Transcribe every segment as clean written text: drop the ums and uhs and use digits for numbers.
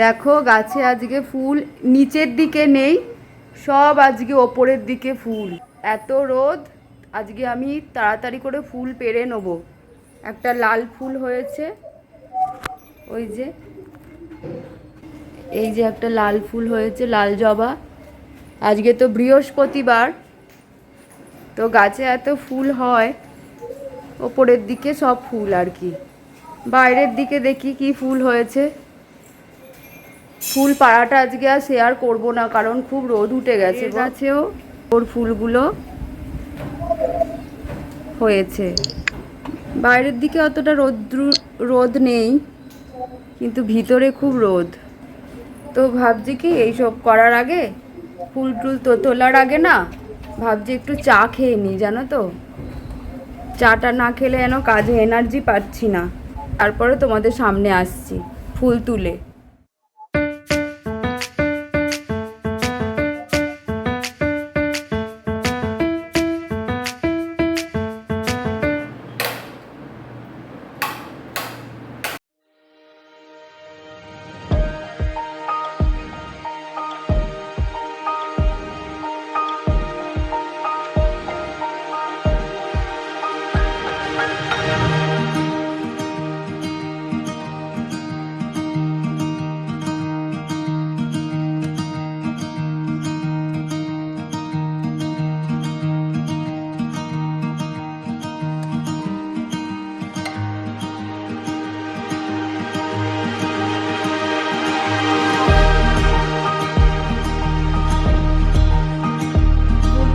দেখো গাছে আজকে ফুল নিচের দিকে নেই, সব আজকে ওপরের দিকে ফুল। এত রোদ, আজকে আমি তাড়াতাড়ি করে ফুল পেড়ে নেবো। একটা লাল ফুল হয়েছে, ওই যে এই যে একটা লাল ফুল হয়েছে, লাল জবা। আজকে তো বৃহস্পতিবার, তো গাছে এত ফুল হয়। ওপরের দিকে সব ফুল আর কি, বাইরের দিকে দেখি কি ফুল হয়েছে। ফুল পাড়াটা আজকে আর শেয়ার করব না, কারণ খুব রোদ উঠে গেছে। গাছেও ওর ফুলগুলো হয়েছে। বাইরের দিকে অতটা রোদ নেই, কিন্তু ভিতরে খুব রোদ। তো ভাবছি কি এইসব করার আগে, ফুল টুল তোলার আগে না, ভাবছি একটু চা খেয়ে নিই, জানো তো। চাটা না খেলে যেন কাজে এনার্জি পাচ্ছি না। তারপরে তোমাদের সামনে আসছি ফুল তুলে।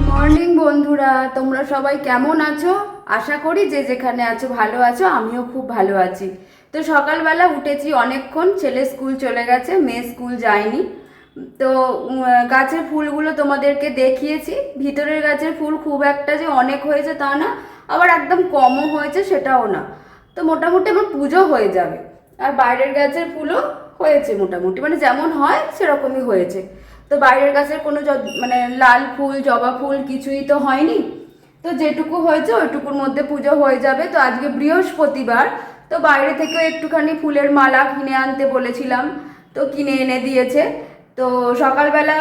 মর্নিং বন্ধুরা, তোমরা সবাই কেমন আছো? আশা করি যে যেখানে আছো ভালো আছো। আমিও খুব ভালো আছি। তো সকালবেলা উঠেছি অনেকক্ষণ, ছেলে স্কুল চলে গেছে, মেয়ে স্কুল যায়নি। তো গাছের ফুলগুলো তোমাদেরকে দেখিয়েছি। ভিতরের গাছের ফুল খুব একটা যে অনেক হয়েছে তা না, আবার একদম কমও হয়েছে সেটাও না। তো মোটামুটি আমার পুজো হয়ে যাবে। আর বাইরের গাছের ফুলও হয়েছে মোটামুটি, মানে যেমন হয় সেরকমই হয়েছে। তো বাইরের গাছের কোনো মানে লাল ফুল জবা ফুল কিছুই তো হয়নি। তো যেটুকু হয়েছে ওইটুকুর মধ্যে পুজো হয়ে যাবে। তো আজকে বৃহস্পতিবার, তো বাইরে থেকেও একটুখানি ফুলের মালা কিনে আনতে বলেছিলাম, তো কিনে এনে দিয়েছে। তো সকালবেলা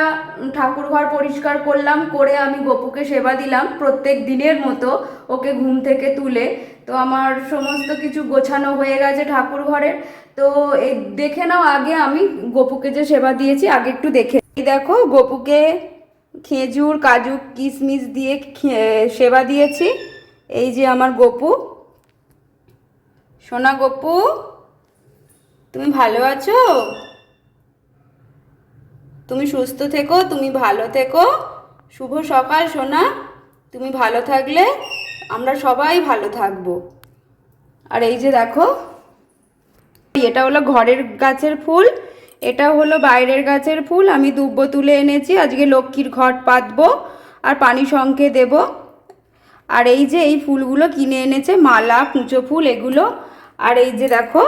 ঠাকুর ঘর পরিষ্কার করলাম, করে আমি গপুকে সেবা দিলাম প্রত্যেক দিনের মতো, ওকে ঘুম থেকে তুলে। তো আমার সমস্ত কিছু গোছানো হয়ে গেছে ঠাকুর ঘরের। তো এই দেখে নাও, আগে আমি গপুকে যে সেবা দিয়েছি আগে একটু দেখে। এই দেখো, গপুকে খেজুর কাজু কিশমিশ দিয়ে সেবা দিয়েছি। এই যে আমার গপু, সোনা গপু, তুমি ভালো আছো? তুমি সুস্থ থেকো, তুমি ভালো থেকো। শুভ সকাল সোনা। তুমি ভালো থাকলে আমরা সবাই ভালো থাকবো। আর এই যে দেখো, এটা হলো ঘরের গাছের ফুল, এটা হলো বাইরের গাছের ফুল। আমি দুব্ব তুলে এনেছি, আজকে লক্ষ্মীর ঘট পাতবো আর পানি শঙ্খে দেব। আর এই যে এই ফুলগুলো কিনে এনেছে, মালা কুঁচো ফুল এগুলো। আর এই যে দেখো,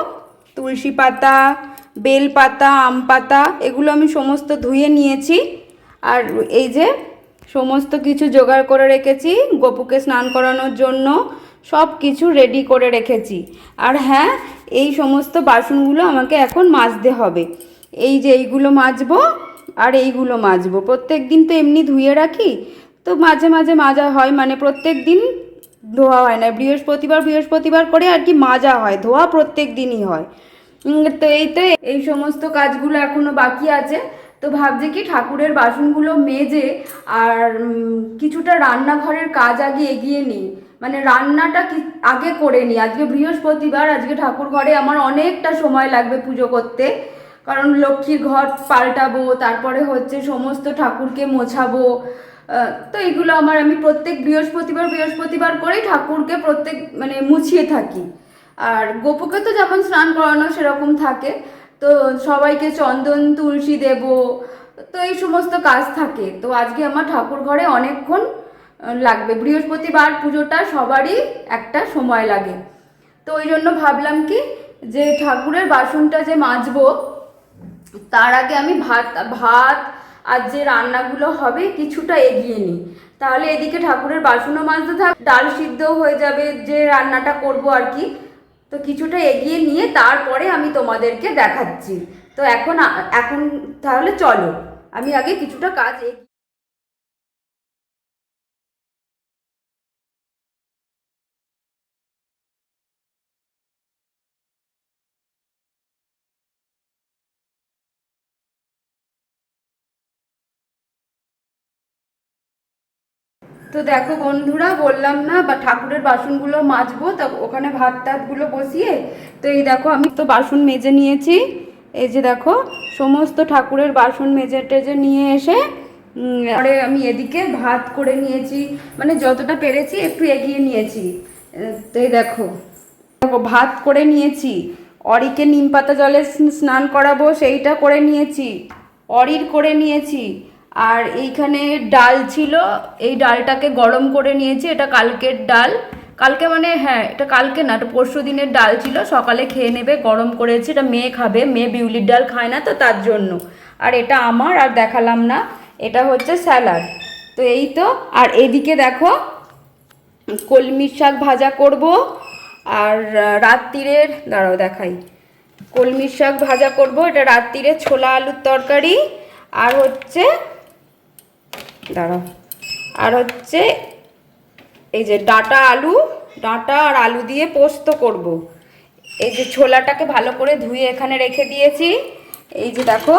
তুলসী পাতা, বেল পাতা, আম পাতা, এগুলো আমি সমস্ত ধুয়ে নিয়েছি। আর এই যে সমস্ত কিছু জোগাড় করে রেখেছি গপুকে স্নান করানোর জন্য, সব কিছু রেডি করে রেখেছি। আর হ্যাঁ, এই সমস্ত বাসনগুলো আমাকে এখন মাজতে হবে। এই যে এইগুলো মাজবো আর এইগুলো মাজবো। প্রত্যেক দিন তো এমনি ধুয়ে রাখি, তো মাঝে মাঝে মাজা হয়, মানে প্রত্যেক দিন ধোয়া হয় না। বৃহস্পতিবার করে আর কি মাজা হয়, ধোয়া প্রত্যেক দিনই হয়। তো এই সমস্ত কাজগুলো এখনো বাকি আছে। তো ভাবছি কি ঠাকুরের বাসনগুলো মেজে আর কিছুটা রান্নাঘরের কাজ আগে এগিয়ে নিই, মানে রান্নাটা আগে করে নিই। আজকে বৃহস্পতিবার, আজকে ঠাকুর ঘরে আমার অনেকটা সময় লাগবে পুজো করতে, কারণ লক্ষ্মীর ঘর পাল্টাবো, তারপরে হচ্ছে সমস্ত ঠাকুরকে মোছাবো। তো এইগুলো আমি প্রত্যেক বৃহস্পতিবার করেই ঠাকুরকে প্রত্যেক মানে মুছিয়ে থাকি। আর গোপুকে তো যেমন স্নান করানো সেরকম থাকে, তো সবাইকে চন্দন তুলসী দেব, তো এই সমস্ত কাজ থাকে। তো আজকে আমার ঠাকুর ঘরে অনেকক্ষণ লাগবে। বৃহস্পতিবার পুজোটা সবারই একটা সময় লাগে। তো ওই জন্য ভাবলাম কি, যে ঠাকুরের বাসনটা যে মাজবো তার আগে আমি ভাত আর যে রান্নাগুলো হবে কিছুটা এগিয়ে নিই, তাহলে এদিকে ঠাকুরের বাসনও মাজতে থাক, ডাল সিদ্ধও হয়ে যাবে যে রান্নাটা করব আর কি। তো কিছুটা এগিয়ে নিয়ে তারপরে আমি তোমাদেরকে দেখাচ্ছি। তো এখন তাহলে চলো আমি আগে কিছুটা কাজ তো দেখো বন্ধুরা, বললাম না বা ঠাকুরের বাসনগুলো মাজবো, তা ওখানে ভাত টাতগুলো বসিয়ে, তো এই দেখো আমি তো বাসন মেজে নিয়েছি। এই যে দেখো সমস্ত ঠাকুরের বাসন মেজে টেজে নিয়ে এসে পরে আমি এদিকে ভাত করে নিয়েছি, মানে যতটা পেরেছি একটু এগিয়ে নিয়েছি। তো এই দেখো দেখো ভাত করে নিয়েছি, অরিকে নিম পাতা জলে স্নান করাবো সেইটা করে নিয়েছি, অরির করে নিয়েছি। আর এইখানে ডাল ছিল, এই ডালটাকে গরম করে নিয়েছি, এটা কালকের ডাল, কালকে মানে হ্যাঁ এটা কালকে না, এটা পরশু দিনের ডাল ছিল, সকালে খেয়ে নেবে, গরম করেছি, এটা মেয়ে খাবে, মেয়ে বিউলির ডাল খায় না তো তার জন্য। আর এটা আমার আর দেখালাম না, এটা হচ্ছে স্যালাড। তো এই তো, আর এদিকে দেখো কলমির শাক ভাজা করব, আর রাত্রিরের দাঁড়াও দেখাই, কলমির শাক ভাজা করব, এটা রাত্রিরে ছোলা আলুর তরকারি, আর হচ্ছে দাঁড়াও আর হচ্ছে এই যে ডাঁটা আর আলু দিয়ে পোস্ত করব। এই যে ছোলাটাকে ভালো করে ধুয়ে এখানে রেখে দিয়েছি। এই যে দেখো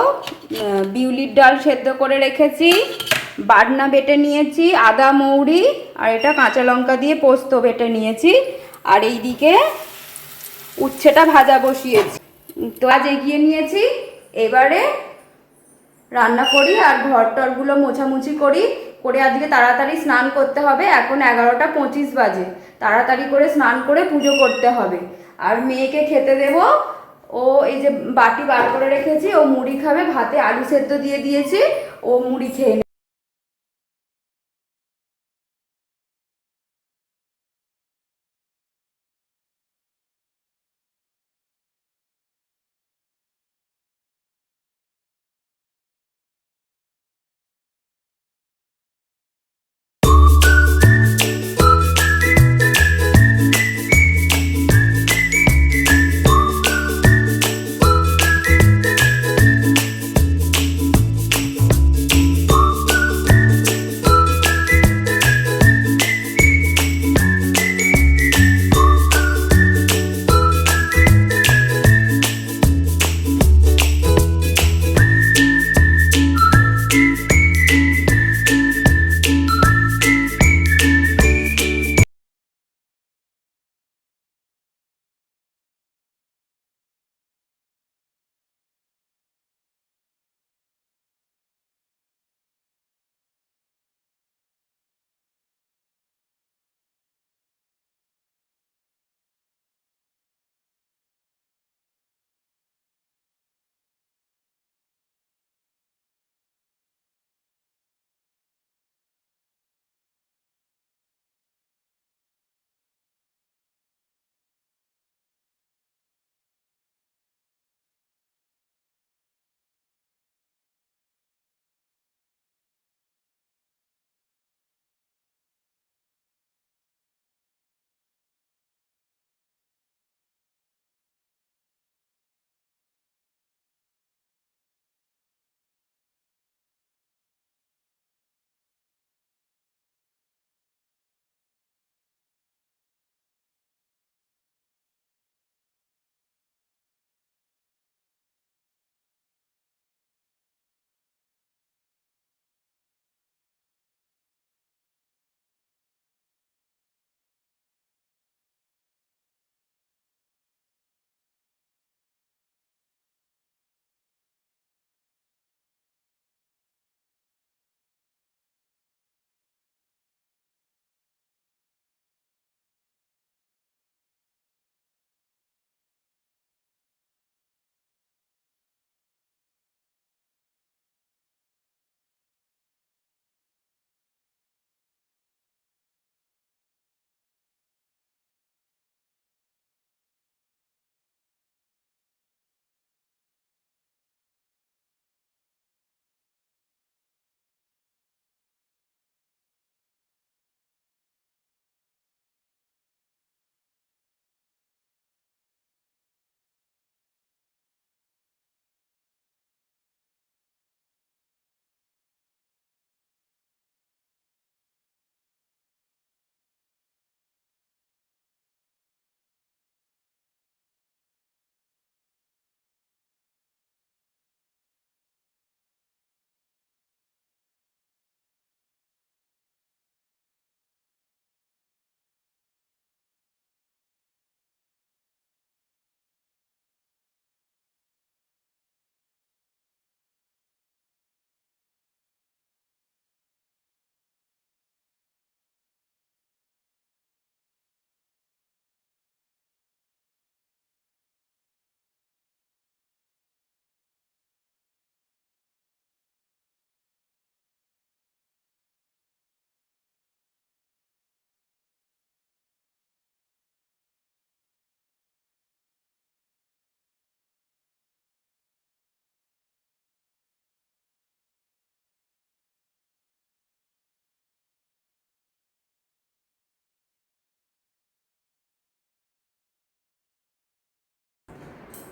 বিউলির ডাল সেদ্ধ করে রেখেছি, বাটনা বেটে নিয়েছি, আদা মৌরি আর এটা কাঁচা লঙ্কা দিয়ে পোস্ত বেটে নিয়েছি। আর এইদিকে উচ্ছেটা ভাজা বসিয়েছি। তো আজ এগিয়ে নিয়েছি, এবারে রান্না করি আর ঘর টরগুলো মোছামুছি করে আজকে তাড়াতাড়ি স্নান করতে হবে। এখন 11টা 25 বাজে, তাড়াতাড়ি করে স্নান করে পুজো করতে হবে। আর মেয়েকে খেতে দেব, ও এই যে বাটি বার করে রেখেছি, ও মুড়ি খাবে, ভাতে আলু সেদ্ধ দিয়ে দিয়েছি, ও মুড়ি খেয়ে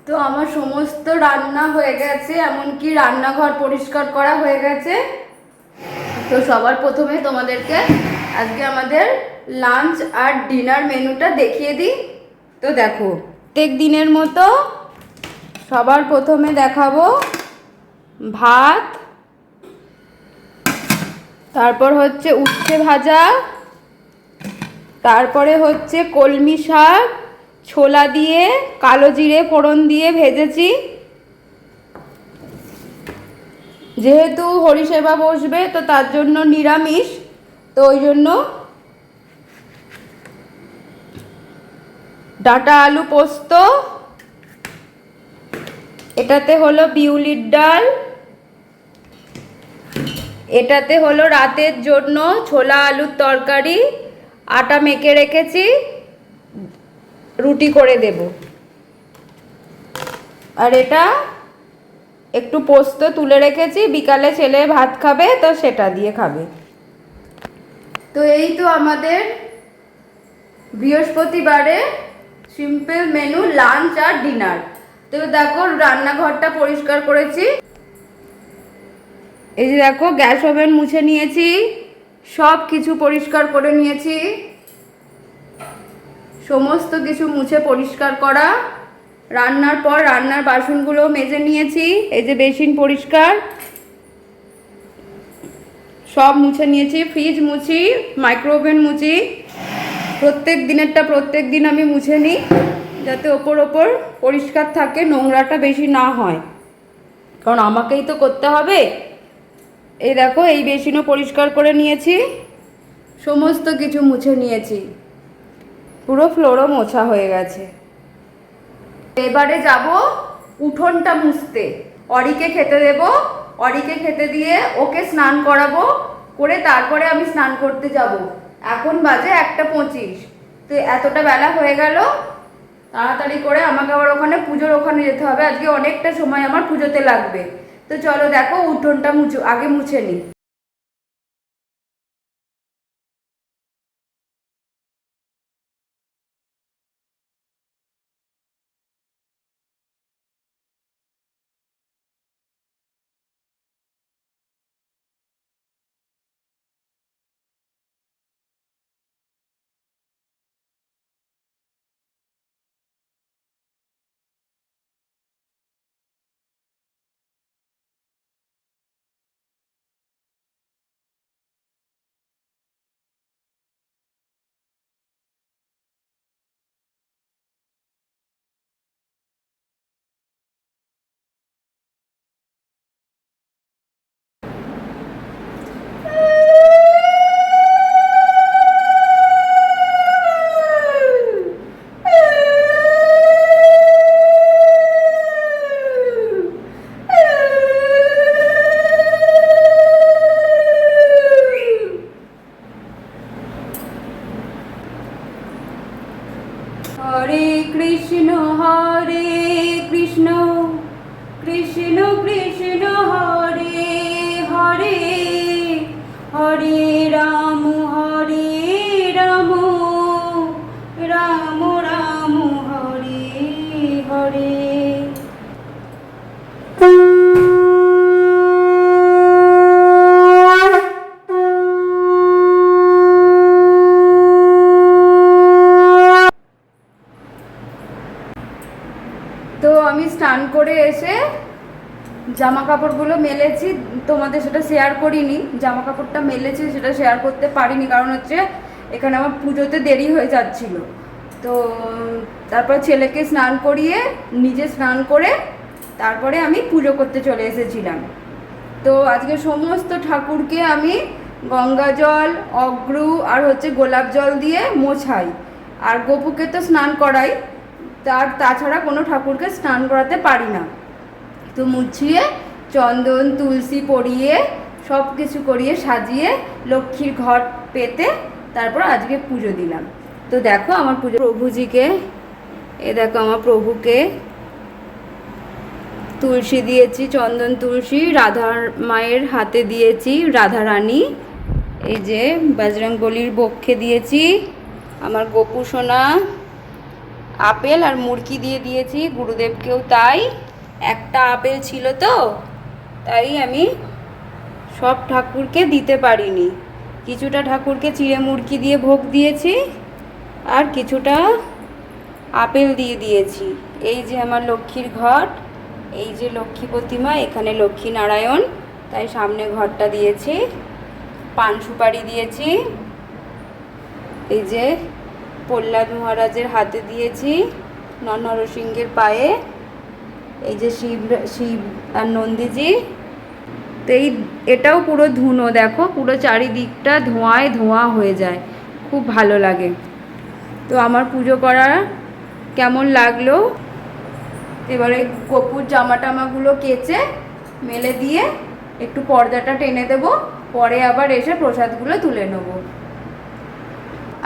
তো আমার সমস্ত রান্না হয়ে গেছে, এমনকি রান্নাঘর পরিষ্কার করা হয়ে গেছে। তো সবার প্রথমে তোমাদেরকে আজকে আমাদের লাঞ্চ আর ডিনার মেনুটা দেখিয়ে দিই। তো দেখো, প্রত্যেক দিনের মতো সবার প্রথমে দেখাবো ভাত, তারপর হচ্ছে উচ্ছে ভাজা, তারপরে হচ্ছে কলমি শাক ছোলা দিয়ে কালো জিরে ফোড়ন দিয়ে ভেজেছি। যেহেতু হরিসেবা বসবে তো তার জন্য নিরামিষ, তো ওই জন্য ডাঁটা আলু পোস্ত, এটাতে হলো বিউলির ডাল, এটাতে হলো রাতের জন্য ছোলা আলুর তরকারি, আটা মেখে রেখেছি, রুটি করে দেব। আর এটা একটু পোস্ত তুলে রেখেছি, বিকালে ছেলে ভাত খাবে তো সেটা দিয়ে খাবে। তো এই তো আমাদের বৃহস্পতিবারে সিম্পল মেনু লাঞ্চ আর ডিনার। তো দেখো রান্নাঘরটা পরিষ্কার করেছি, এই যে দেখো গ্যাস ওভেন মুছে নিয়েছি, সব কিছু পরিষ্কার করে নিয়েছি, সমস্ত কিছু মুছে পরিষ্কার করা। রান্নার পর রান্নার বাসনগুলো মেজে নিয়েছি, এই যে বেসিন পরিষ্কার সব মুছে নিয়েছি, ফ্রিজ মুছি, মাইক্রো ওভেন মুছি, প্রত্যেক দিনেরটা প্রত্যেক দিন আমি মুছে নিই যাতে ওপর ওপর পরিষ্কার থাকে, নোংরাটা বেশি না হয়, কারণ আমাকেই তো করতে হবে। এই দেখো এই বেসিনও পরিষ্কার করে নিয়েছি, সমস্ত কিছু মুছে নিয়েছি, পুরো ফ্লোরও মোছা হয়ে গেছে। এবারে যাব উঠোনটা মুছতে, অরিকে খেতে দেব, অরিকে খেতে দিয়ে ওকে স্নান করাবো, করে তারপরে আমি স্নান করতে যাব। এখন বাজে 1:25। তো এতটা বেলা হয়ে গেল, তাড়াতাড়ি করে আমাকে আবার ওখানে পুজোর ওখানে যেতে হবে, আজকে অনেকটা সময় আমার পুজোতে লাগবে। তো চলো দেখো উঠোনটা আগে মুছে নিই। হরে কৃষ্ণ কৃষ্ণ কৃষ্ণ হরে হরে, হরে রাম রাম রাম হরে হরে। তো আমি স্নান করে এসে জামা কাপড়গুলো মেলেছি, তোমাদের সেটা শেয়ার করিনি, জামা কাপড়টা মেলেছি সেটা শেয়ার করতে পারিনি, কারণ হচ্ছে এখানে আমার পুজোতে দেরি হয়ে যাচ্ছিল। তো তারপর ছেলেকে স্নান করিয়ে নিজে স্নান করে তারপরে আমি পুজো করতে চলে এসেছিলাম। তো আজকে সমস্ত ঠাকুরকে আমি গঙ্গা জল, অগ্রু আর হচ্ছে গোলাপ জল দিয়ে মোছাই, আর গপুকে তো স্নান করাই, তাছাড়া কোনো ঠাকুরকে স্নান করাতে পারি না। তো মুছিয়ে চন্দন তুলসী পরিয়ে সব কিছু করিয়ে সাজিয়ে লক্ষ্মীর ঘর পেতে তারপর আজকে পুজো দিলাম। তো দেখো আমার পুজো প্রভুজিকে, দেখো আমার প্রভুকে তুলসী দিয়েছি, চন্দন তুলসী রাধার মায়ের হাতে দিয়েছি, রাধা রানী, এই যে বজরংবলীর বক্ষে দিয়েছি, আমার গোপু সোনা, আপেল আর মুড়কি দিয়ে দিয়েছি, গুরুদেবকেও তাই। একটা আপেল ছিল তো, তাই আমি সব ঠাকুরকে দিতে পারিনি। কিছুটা ঠাকুরকে চিড়ে মুড়কি দিয়ে ভোগ দিয়েছি, আর কিছুটা আপেল দিয়ে দিয়েছি। এই যে আমার লক্ষ্মীর ঘট, এই যে লক্ষ্মী প্রতিমা, এখানে লক্ষ্মী নারায়ণ, তাই সামনে ঘরটা দিয়েছি। পান সুপারি দিয়েছি, এই যে প্রহ্লাদ মহারাজের হাতে দিয়েছি, নরসিংহের পায়ে, এই যে শিব আর নন্দীজি। তো এটাও পুরো ধুনো, দেখো পুরো চারিদিকটা ধোঁয়ায় ধোঁয়া হয়ে যায়, খুব ভালো লাগে। তো আমার পুজো করা কেমন লাগলো, এবারে গোপুর জামা টামাগুলো কেচে মেলে দিয়ে একটু পর্দাটা টেনে দেবো, পরে আবার এসে প্রসাদগুলো তুলে নেবো।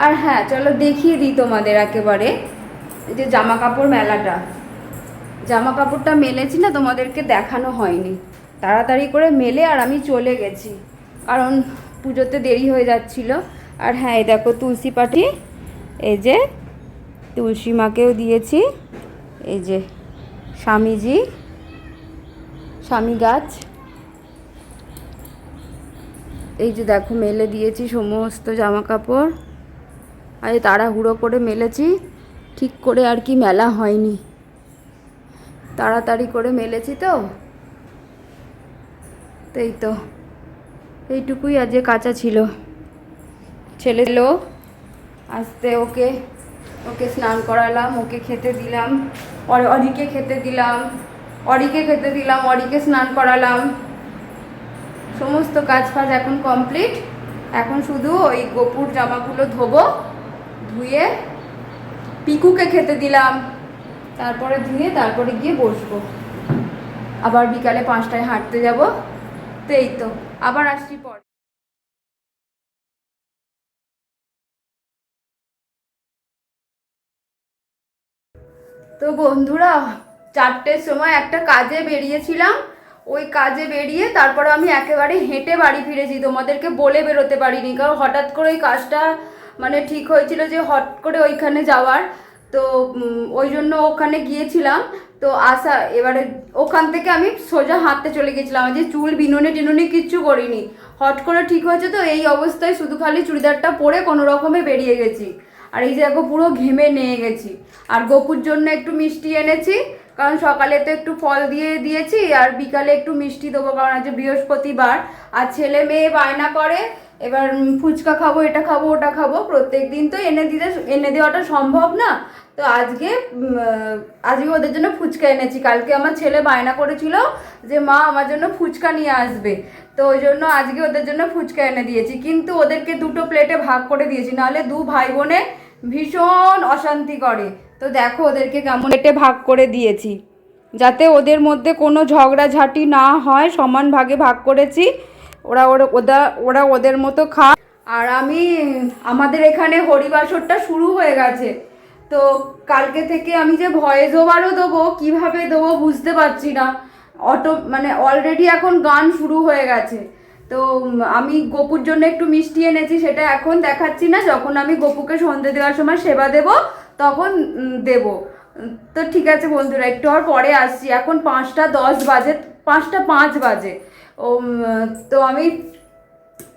আর হ্যাঁ, চলো দেখিয়ে দিই তোমাদের একেবারে যে জামা কাপড় মেলাটা। জামা কাপড়টা মেলেছি না, তোমাদেরকে দেখানো হয়নি। তাড়াতাড়ি করে মেলে আর আমি চলে গেছি, কারণ পুজোতে দেরি হয়ে যাচ্ছিল। আর হ্যাঁ, এই দেখো তুলসী পাটি, এই যে তুলসী মাকেও দিয়েছি, এই যে স্বামীজি, স্বামী গাছ, এই যে দেখো মেলে দিয়েছি সমস্ত জামা কাপড়। আর তাড়াহুড়ো করে মেলেছি, ঠিক করে আর কি মেলা হয়নি, তাড়াতাড়ি করে মেলেছি তো। এই তো এইটুকুই আজকে কাঁচা ছিল। ছেলে এলো, আসতে ওকে ওকে স্নান করালাম, ওকে খেতে দিলাম, অরিকে খেতে দিলাম, অরিকে স্নান করালাম। সমস্ত কাজ ফাজ এখন কমপ্লিট। এখন শুধু ওই গোপুর জামাগুলো ধোবো, ধুয়ে পিকুকে খেতে দিলাম, তারপরে ধুয়ে তারপরে গিয়ে বসবো। আবার বিকালে 5টায় হাঁটতে যাব। তো এই তো, আবার আসছি পরে। তো বন্ধুরা, 4টের সময় একটা কাজে বেরিয়েছিলাম, ওই কাজে বেরিয়ে তারপরে আমি একেবারে হেঁটে বাড়ি ফিরেছি, তোমাদেরকে বলে বেরোতে পারিনি, কারণ হঠাৎ করে ওই কাজটা মানে ঠিক হয়েছিল যে হট করে ওইখানে যাওয়ার। তো ওই জন্য ওখানে গিয়েছিলাম। তো এবারে ওখান থেকে আমি সোজা হাঁটতে চলে গেছিলাম, যে চুল বিনুনি টিনুনি কিচ্ছু করিনি, হট করে ঠিক হয়েছে। তো এই অবস্থায় শুধু খালি চুড়িদারটা পরে কোনো রকমে বেরিয়ে গেছি। আর এই যে দেখো পুরো ঘেমে নিয়ে গেছি। আর গোপুর জন্য একটু মিষ্টি এনেছি, কারণ সকালে তো একটু ফল দিয়ে দিয়েছি, আর বিকালে একটু মিষ্টি দেবো, কারণ আজ বৃহস্পতিবার। আর ছেলে মেয়ে বায়না করে, এবার ফুচকা খাবো, এটা খাবো, ওটা খাবো, প্রত্যেক দিন তো এনে দেওয়াটা সম্ভব না। তো আজকে ওদের জন্য ফুচকা এনেছি। কালকে আমার ছেলে বায়না করেছিল যে মা আমার জন্য ফুচকা নিয়ে আসবে, তো ওই জন্য আজকে ওদের জন্য ফুচকা এনে দিয়েছি। কিন্তু ওদেরকে 2টো প্লেটে ভাগ করে দিয়েছি, নাহলে 2 ভাই বোনে ভীষণ অশান্তি করে। তো দেখো ওদেরকে কেমন প্লেটে ভাগ করে দিয়েছি, যাতে ওদের মধ্যে কোনো ঝগড়াঝাটি না হয়, সমান ভাগে ভাগ করেছি। ওরা ওদের মতো খা। আর আমাদের এখানে হরিবাসরটা শুরু হয়ে গেছে। তো কালকে থেকে আমি যে ভয়েস ওভারও দেবো, কীভাবে দেবো বুঝতে পারছি না। মানে অলরেডি এখন গান শুরু হয়ে গেছে। তো আমি গোপুর জন্য একটু মিষ্টি এনেছি, সেটা এখন দেখাচ্ছি না, যখন আমি গোপুকে সন্ধে দেওয়ার সময় সেবা দেব তখন দেব। তো ঠিক আছে বন্ধুরা, একটু আর পরে আসছি। এখন 5টা 10 বাজে, 5টা 5 বাজে। তো আমি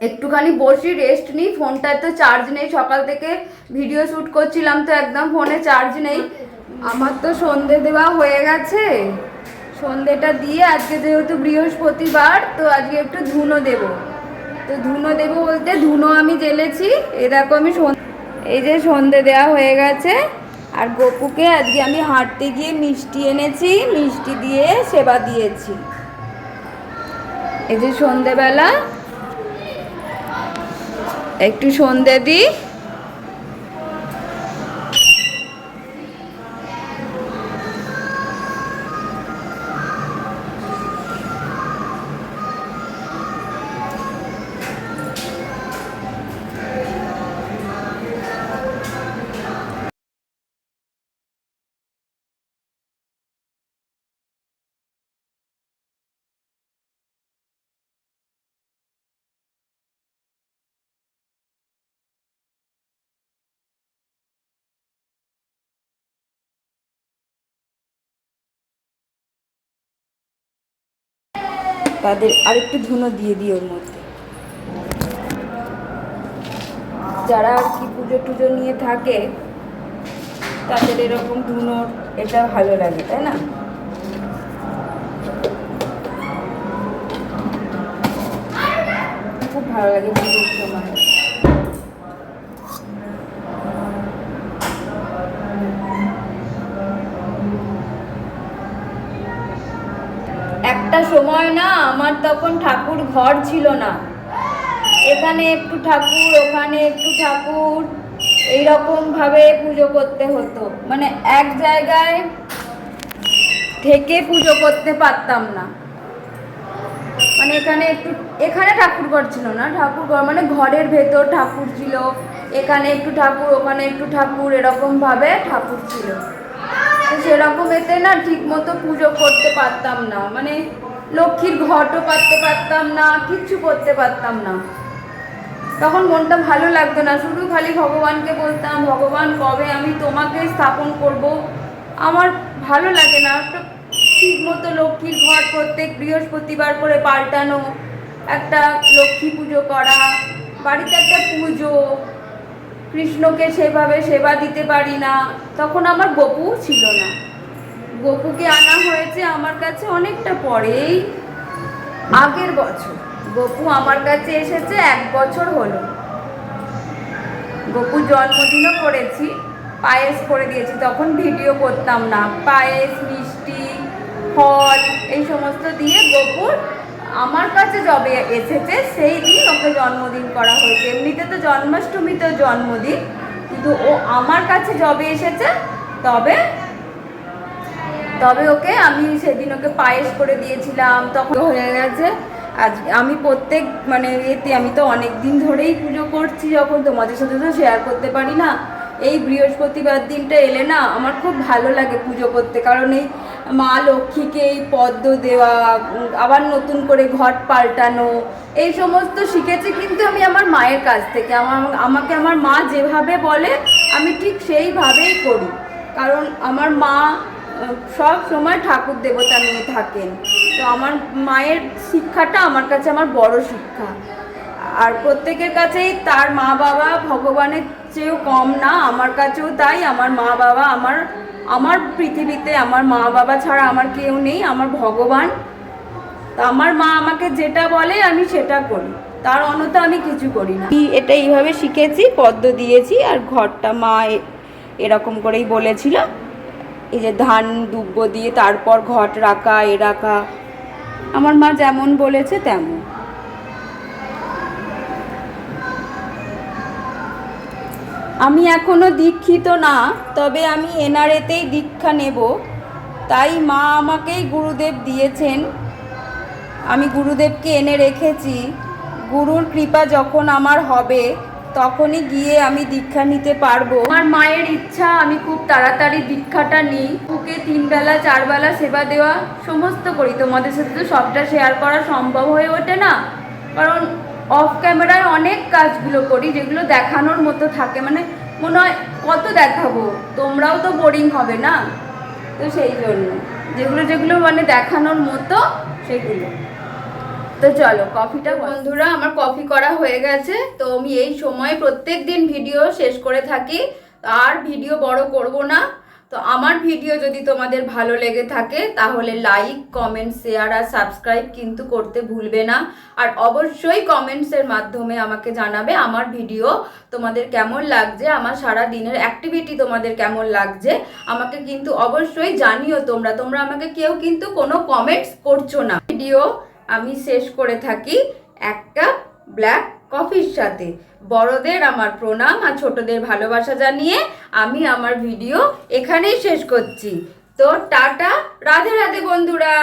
একটুখানি বসি, রেস্ট নিই। ফোনটায় তো চার্জ নেই, সকাল থেকে ভিডিও শ্যুট করছিলাম, তো একদম ফোনে চার্জ নেই। আমার তো সন্ধে দেওয়া হয়ে গেছে, সন্ধেটা দিয়ে আজকে যেহেতু বৃহস্পতিবার, তো আজকে একটু ধুনো দেব। তো ধুনো দেব বলতে ধুনো আমি জ্বেলেছি, এ দেখো আমি এই যে সন্ধে দেওয়া হয়ে গেছে। আর গোপুকে আজকে আমি হাঁটতে গিয়ে মিষ্টি এনেছি, মিষ্টি দিয়ে সেবা দিয়েছি। এই যে সন্ধেবেলা একটু সন্ধে দিই। তাদের আরেকটু ধুনো দিয়ে দিই ওর মধ্যে। যারা আর কি পুজো টুজো নিয়ে থাকে তাদের এরকম ধুনোর এটা ভালো লাগে, তাই না? খুব ভালো লাগে পুজোর সময়। একটা সময় না আমার তখন ঠাকুর ঘর ছিল না, এখানে একটু ঠাকুর ওখানে একটু ঠাকুর এইরকম ভাবে পুজো করতে হতো, মানে এক জায়গায় থেকে পুজো করতে পারতাম না। মানে এখানে ঠাকুর ঘর ছিল না, ঠাকুর ঘর মানে ঘরের ভেতর ঠাকুর ছিল, এখানে একটু ঠাকুর ওখানে একটু ঠাকুর এরকম ভাবে ঠাকুর ছিল। তো সেরকম এতে না ঠিক মতো পুজো করতে পারতাম না, মানে লক্ষ্মীর ঘটও পাততে পারতাম না, কিচ্ছু করতে পারতাম না। তখন মনটা ভালো লাগতো না, শুধু খালি ভগবানকে বলতাম, ভগবান কবে আমি তোমাকে স্থাপন করব। আমার ভালো লাগে না একটা ঠিক মতো লক্ষ্মীর ঘর প্রত্যেক বৃহস্পতিবার করে পাল্টানো, একটা লক্ষ্মী পুজো করা, বাড়িতে একটা পুজো, কৃষ্ণকে সেভাবে সেবা দিতে পারি না। তখন আমার গপু ছিল না, গপুকে আনা হয়েছে আমার কাছে অনেকটা পরেই, আগের বছর গপু আমার কাছে এসেছে 1 বছর হলো। গপুর জন্মদিনও করেছি, পায়েস করে দিয়েছি, তখন ভিডিও করতাম না। পায়েস মিষ্টি ফল এই সমস্ত দিয়ে গপুর আমার কাছে যবে এসেছে সেই দিন ওকে জন্মদিন করা হয়েছে। এমনিতে তো জন্মাষ্টমীতে জন্মদিন, কিন্তু ও আমার কাছে যবে এসেছে তবে ওকে আমি সেদিন ওকে পায়েস করে দিয়েছিলাম। তখন হয়ে গেছে আজ আমি প্রত্যেক মানে এতে আমি তো অনেক দিন ধরেই পুজো করছি, যখন তোমাদের সাথে তো শেয়ার করতে পারি না। এই বৃহস্পতিবার দিনটা এলে না আমার খুব ভালো লাগে পুজো করতে, কারণ এই মা লক্ষ্মীকে এই পদ্ম দেওয়া, আবার নতুন করে ঘট পাল্টানো, এই সমস্ত শিখেছি কিন্তু আমি আমার মায়ের কাছ থেকে। আমাকে আমার মা যেভাবে বলে আমি ঠিক সেইভাবেই করি, কারণ আমার মা সব সময় ঠাকুর দেবতা নিয়ে থাকেন। তো আমার মায়ের শিক্ষাটা আমার কাছে আমার বড় শিক্ষা। আর প্রত্যেকের কাছেই তার মা বাবা ভগবানের চেয়েও কম না, আমার কাছেও তাই। আমার মা বাবা আমার পৃথিবীতে আমার মা বাবা ছাড়া আমার কেউ নেই, আমার ভগবান। তা আমার মা আমাকে যেটা বলে আমি সেটা করি, তার অন্যথা আমি কিছু করি না। এটা এইভাবে শিখেছি, পদ্ম দিয়েছি, আর ঘরটা মা এরকম করেই বলেছিল, এই যে ধান দুব্ব দিয়ে তারপর ঘট রাখা রাখা, আমার মা যেমন বলেছে তেমন। আমি এখনো দীক্ষিত না, তবে আমি এনআরএতেই দীক্ষা নেব, তাই মা আমাকেই গুরুদেব দিয়েছেন, আমি গুরুদেবকে এনে রেখেছি। গুরুর কৃপা যখন আমার হবে তখনই গিয়ে আমি দীক্ষা নিতে পারবো। আমার মায়ের ইচ্ছা আমি খুব তাড়াতাড়ি দীক্ষাটা নিই, ওকে 3 বেলা 4 বেলা সেবা দেওয়া সমস্ত করি। তোমাদের সাথে তো সবটা শেয়ার করা সম্ভব হয়ে ওঠে না, কারণ অফ ক্যামেরায় অনেক কাজগুলো করি যেগুলো দেখানোর মতো থাকে, মানে মনে হয় কত দেখাবো, তোমরাও তো বোরিং হবে না। তো সেই জন্য যেগুলো মানে দেখানোর মতো সেগুলো। তো চলো কফিটা, বন্ধুরা আমার কফি করা হয়ে গেছে। তো আমি এই সময় প্রত্যেক দিন ভিডিও শেষ করে থাকি, আর ভিডিও বড় করব না। তো আমার ভিডিও যদি তোমাদের ভালো লেগে থাকে তাহলে লাইক কমেন্ট শেয়ার আর সাবস্ক্রাইব কিন্তু করতে ভুলবে না। আর অবশ্যই কমেন্টসের মাধ্যমে আমাকে জানাবে আমার ভিডিও তোমাদের কেমন লাগছে, আমার সারা দিনের অ্যাক্টিভিটি তোমাদের কেমন লাগছে আমাকে কিন্তু অবশ্যই জানিও। তোমরা আমাকে কেউ কিন্তু কোনো কমেন্টস করছো না। ভিডিও আমি শেষ করে থাকি 1 কাপ ব্ল্যাক কফির সাথে। বড়দের আমার প্রণাম আর ছোটদের ভালোবাসা জানিয়ে আমি আমার ভিডিও এখানেই শেষ করছি। তো টাটা, রাধে রাধে বন্ধুরা।